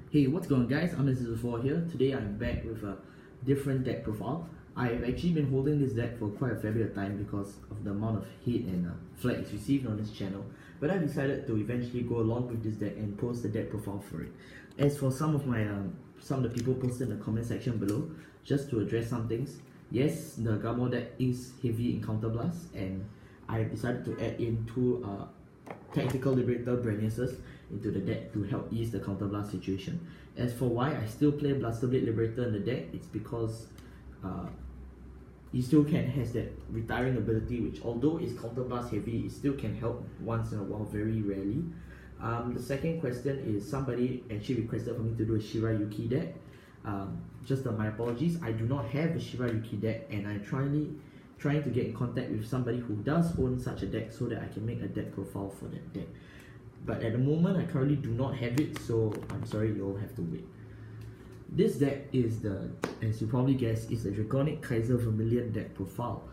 Hey, what's going on, guys? I'm Mrs. here. Today I'm back with a different deck profile. I've actually been holding this deck for quite a fair bit of time because of the amount of hate and flags received on this channel, but I decided to eventually go along with this deck and post the deck profile for it. As for some of the people posted in the comment section below, just to address some things, yes, the Gamo deck is heavy in Counter Blast, and I decided to add in two Tactical Liberator Brainiuses into the deck to help ease the Counter Blast situation. As for why I still play Blaster Blade Liberator in the deck, it's because he still has that retiring ability, which although it's Counter Blast heavy, it still can help once in a while, very rarely. The second question is somebody actually requested for me to do a Shirayuki deck. My apologies, I do not have a Shirayuki deck, and I'm trying to get in contact with somebody who does own such a deck so that I can make a deck profile for that deck. But at the moment, I currently do not have it, so I'm sorry, you'll have to wait. This deck is as you probably guessed, is the Dragonic Kaiser Vermilion deck profile.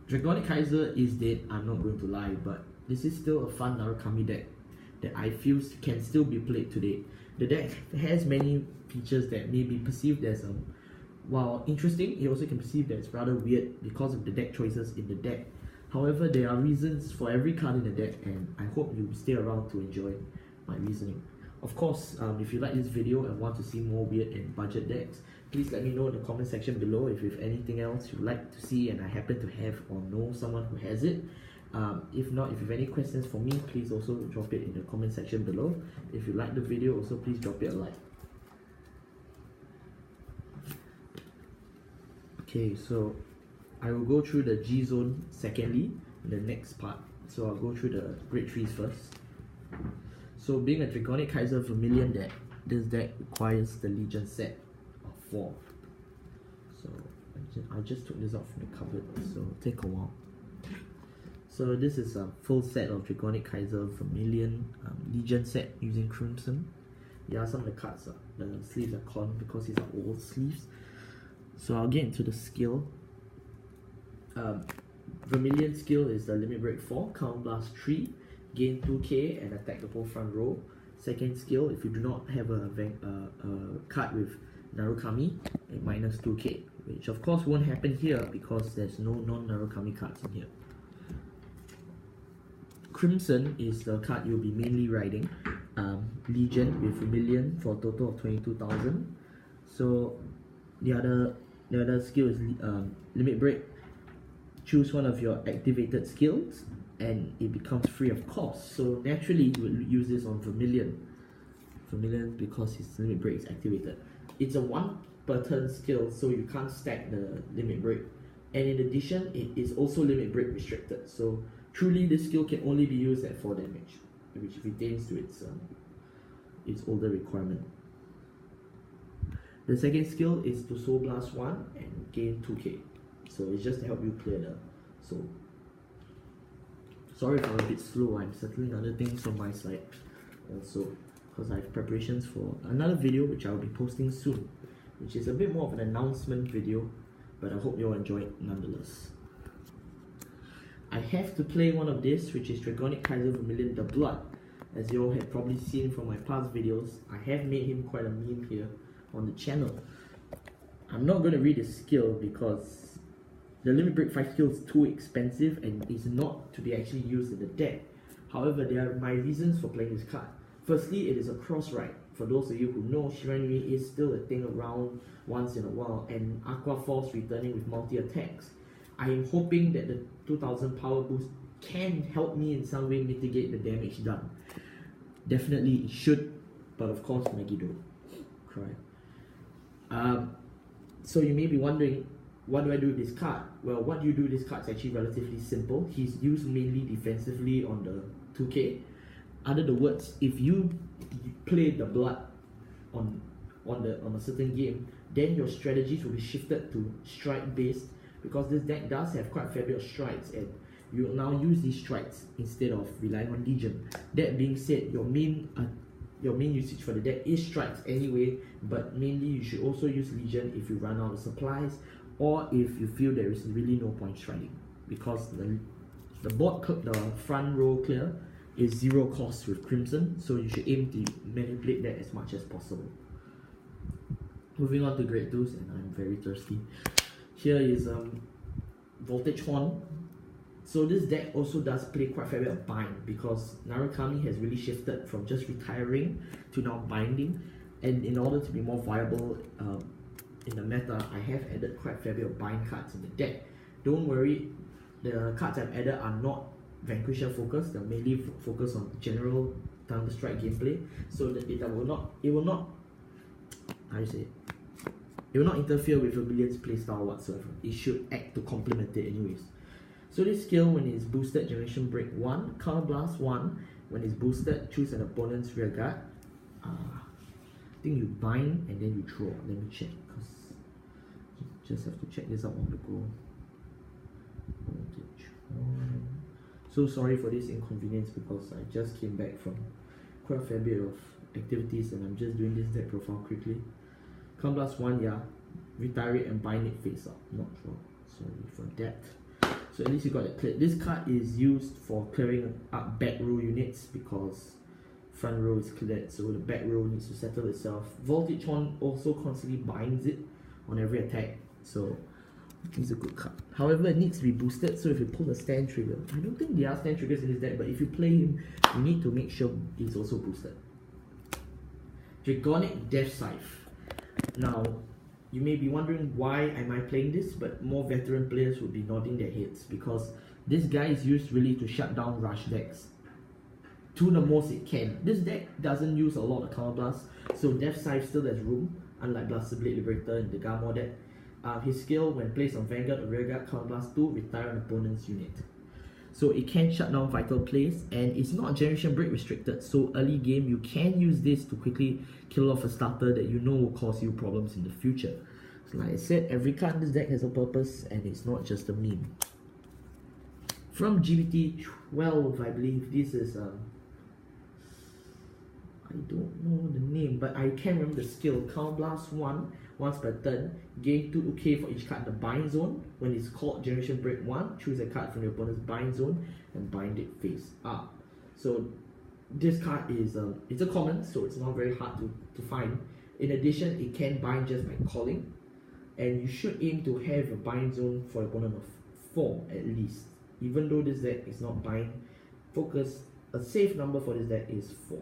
Dragonic Kaiser is dead, I'm not going to lie, but this is still a fun Narukami deck that I feel can still be played today. The deck has many features that may be perceived as while interesting, it also can be perceived as rather weird because of the deck choices in the deck. However, there are reasons for every card in the deck, and I hope you stay around to enjoy my reasoning. Of course, if you like this video and want to see more weird and budget decks, please let me know in the comment section below if you have anything else you'd like to see and I happen to have or know someone who has it. If not, if you have any questions for me, please also drop it in the comment section below. If you like the video, also please drop it a like. Okay, so I will go through the G zone secondly in the next part. So I'll go through the grade 3s first. So being a Dragonic Kaiser Vermilion deck, this deck requires the Legion set of 4. So I just took this out from the cupboard, so it'll take a while. So this is a full set of Dragonic Kaiser Vermilion Legion set using Crimson. Yeah, some of the cards, the sleeves are gone because these are old sleeves. So I'll get into the skill. Vermilion skill is the Limit Break 4, Counter Blast 3, gain 2k and attack the whole front row. Second skill, if you do not have a card with Narukami, it minus 2k, which of course won't happen here because there's no non-Narukami cards in here. Crimson is the card you'll be mainly riding. Legion with Vermilion for a total of 22,000. So the other skill is Limit Break. Choose one of your activated skills and it becomes free of cost. So naturally you will use this on Vermilion because his Limit Break is activated. It's a 1 per turn skill, so you can't stack the Limit Break, and in addition it is also Limit Break restricted, so truly this skill can only be used at 4 damage, which retains to its older requirement. The second skill is to Soul Blast 1 and gain 2k. So it's just to help you clear the soul. Sorry if I'm a bit slow, I'm settling other things on my side also, because I have preparations for another video which I will be posting soon, which is a bit more of an announcement video, but I hope you'll enjoy it nonetheless. I have to play one of this, which is Dragonic Kaiser Vermilion the Blood. As you all have probably seen from my past videos, I have made him quite a meme here on the channel. I'm not going to read his skill because the Limit Break 5 skill is too expensive and is not to be actually used in the deck. However, there are my reasons for playing this card. Firstly, it is a cross ride. For those of you who know, Shiranui is still a thing around once in a while, and Aqua Force returning with multi-attacks. I am hoping that the 2000 power boost can help me in some way mitigate the damage done. Definitely it should, but of course Megiddo. Cry. So you may be wondering, what do I do with this card? Well, what you do with this card is actually relatively simple. He's used mainly defensively on the 2k. Other the words, if you play the blood on a certain game, then your strategies will be shifted to strike based, because this deck does have quite a fair bit of strikes, and you will now use these strikes instead of relying on Legion. That being said, your main usage for the deck is strikes anyway, but mainly you should also use Legion if you run out of supplies, or if you feel there is really no point striking, because the front row clear is 0 cost with Crimson, so you should aim to manipulate that as much as possible. Moving on to grade 2s, and I'm very thirsty. Here is Voltage Horn. So this deck also does play quite a fair bit of bind, because Narukami has really shifted from just retiring to now binding, and in order to be more viable in the meta, I have added quite a fair bit of bind cards in the deck. Don't worry, the cards I've added are not Vanquisher focused, they're mainly focused on general Thunderstrike gameplay, so that it will not how do you say it? It will not interfere with Vermilion's playstyle whatsoever. It should act to complement it anyways. So this skill, when it's boosted, Generation Break 1, Counter Blast 1, when it's boosted, choose an opponent's rear guard. I think you bind and then you draw. Let me check, because just have to check this out on the go. So sorry for this inconvenience, because I just came back from quite a fair bit of activities and I'm just doing this deck profile quickly. Come plus 1, yeah, retire it and bind it face up, not draw. Sorry for that. So at least you got it cleared. This card is used for clearing up back row units, because front row is cleared, so the back row needs to settle itself. Voltage Horn also constantly binds it on every attack, so it's a good card. However, it needs to be boosted, so if you pull the stand trigger, I don't think there are stand triggers in this deck, but if you play him, you need to make sure it's also boosted. Dragonic Death Scythe. Now, you may be wondering why am I playing this, but more veteran players would be nodding their heads, because this guy is used really to shut down rush decks to the most it can. This deck doesn't use a lot of counter blast, so Death Scythe still has room, unlike Blaster Blade Liberator in the Garmor deck. His skill, when placed on Vanguard or Rearguard, Counter Blast 2, retire an opponent's unit. So it can shut down vital plays, and it's not Generation Break restricted, so early game you can use this to quickly kill off a starter that you know will cause you problems in the future. So like I said, every card in this deck has a purpose, and it's not just a meme. From GBT 12, I believe this is I don't know the name, but I can remember the skill. Counter Blast 1, once per turn, gain 2k for each card in the bind zone. When it's called Generation Break 1, choose a card from your opponent's bind zone and bind it face up. So this card is it's a common, so it's not very hard to find. In addition, it can bind just by calling, and you should aim to have a bind zone for your opponent of 4 at least. Even though this deck is not bind focused, a safe number for this deck is 4.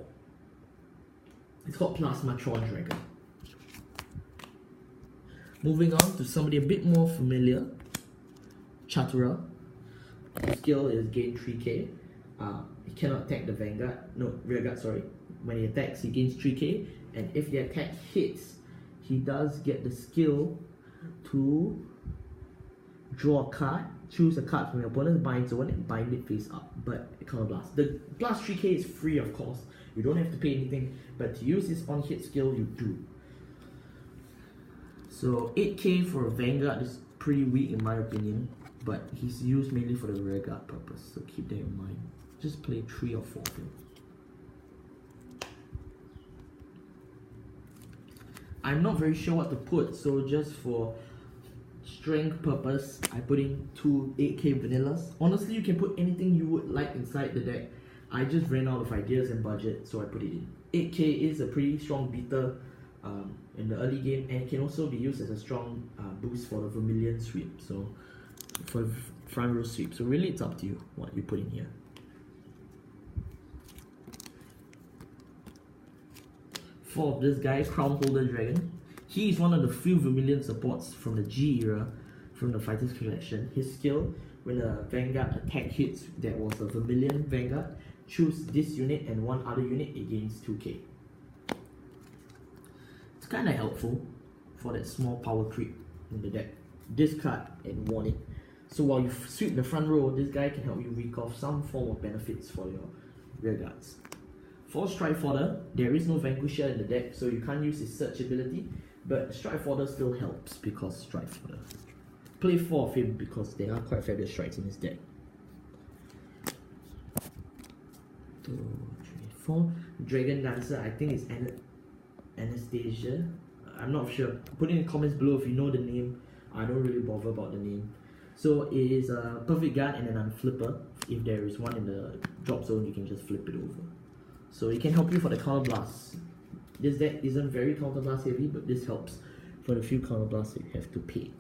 It's called Plasmatron Dragon. Moving on to somebody a bit more familiar, Chatura. His skill is gain 3k. He cannot attack the Vanguard, no, Rearguard, sorry. When he attacks, he gains 3k, and if the attack hits, he does get the skill to draw a card, choose a card from your opponent's bind zone and bind it face up, but counter blast. The plus 3k is free, of course. You don't have to pay anything, but to use this on-hit skill, you do. So 8k for a Vanguard is pretty weak in my opinion, but he's used mainly for the Rearguard purpose, so keep that in mind. Just play 3 or 4 of him. I'm not very sure what to put, so just for strength purpose, I put in 2 8k vanillas. Honestly, you can put anything you would like inside the deck. I just ran out of ideas and budget, so I put it in. 8k is a pretty strong beater in the early game, and it can also be used as a strong boost for the Vermilion sweep, so for front row sweep. So really it's up to you what you put in here. For this guy, Crown Holder Dragon. He is one of the few Vermilion supports from the G era, from the Fighters Collection. His skill, when a Vanguard attack hits that was a Vermilion Vanguard, choose this unit and one other unit, it gains 2k. It's kinda helpful for that small power creep in the deck. Discard and warning. So while you sweep the front row, this guy can help you wreak off some form of benefits for your rearguards. For Strike Fodder, there is no Vanquisher in the deck, so you can't use his search ability, but Strike Fodder still helps because Strike Fodder. Play 4 of him because there are quite fair bit of strikes in his deck. 2, 3, 4. Dragon Dancer, I think it's Anastasia. I'm not sure. Put it in the comments below if you know the name. I don't really bother about the name. So it is a perfect guard and an unflipper. If there is one in the drop zone, you can just flip it over. So it can help you for the counter blast. This deck isn't very counter blast heavy, but this helps for the few counter blasts you have to pay.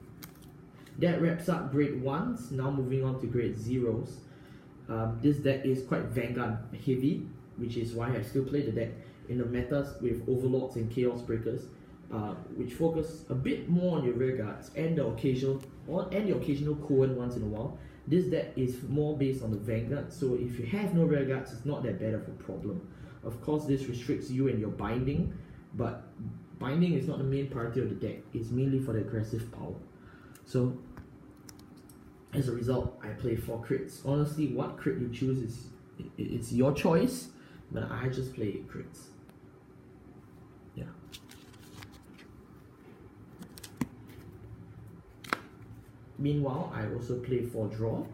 That wraps up grade 1s. Now moving on to grade 0s. This deck is quite Vanguard heavy, which is why I still play the deck in the metas with Overlords and Chaos Breakers, which focus a bit more on your rear guards and the occasional Cohen once in a while. This deck is more based on the Vanguard, so if you have no rear guards, it's not that bad of a problem. Of course, this restricts you and your binding, but binding is not the main priority of the deck. It's mainly for the aggressive power. So, as a result, I play 4 crits. Honestly, what crit you choose is it's your choice, but I just play crits. Yeah. Meanwhile, I also play 4 draw.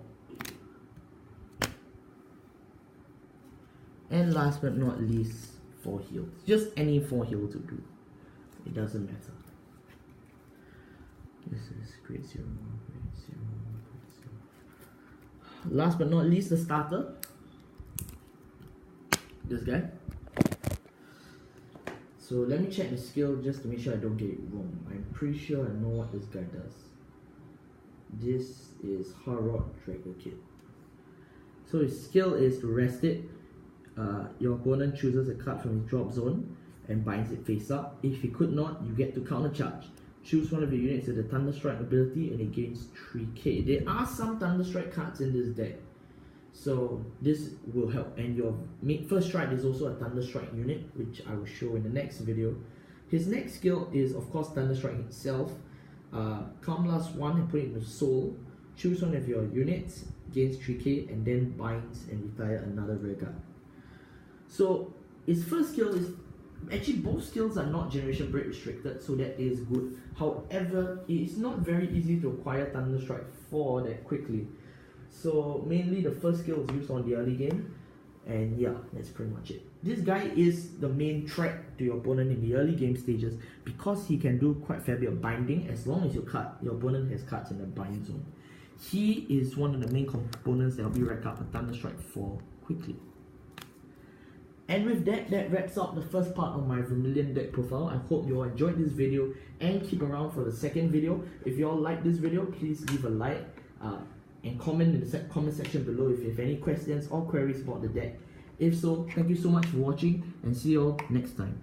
And last but not least, 4 heals. Just any 4 heal to do. It doesn't matter. This is grade 0, grade 0, grade 0. Last but not least, the starter. This guy. So let me check the skill just to make sure I don't get it wrong. I'm pretty sure I know what this guy does. This is Harrod Dragonic. So his skill is to rest it. Your opponent chooses a card from his drop zone and binds it face up. If he could not, you get to counter charge. Choose one of your units with the Thunderstrike ability and it gains 3k. There are some Thunderstrike cards in this deck, so this will help. And your first strike is also a Thunderstrike unit, which I will show in the next video. His next skill is, of course, Thunderstrike itself. Calm Blast 1 and put it into Soul. Choose one of your units, gains 3k, and then binds and retire another rear guard. So his first skill is actually, both skills are not Generation Break restricted, so that is good. However, it is not very easy to acquire Thunderstrike 4 that quickly. So mainly the first skill is used on the early game, and yeah, that's pretty much it. This guy is the main threat to your opponent in the early game stages because he can do quite a fair bit of binding as long as your opponent has cards in the bind zone. He is one of the main components that will be rack up a Thunderstrike 4 quickly. And with that, that wraps up the first part of my Vermilion deck profile. I hope you all enjoyed this video and keep around for the second video. If you all like this video, please leave a like and comment in the comment section below if you have any questions or queries about the deck. If so, thank you so much for watching and see you all next time.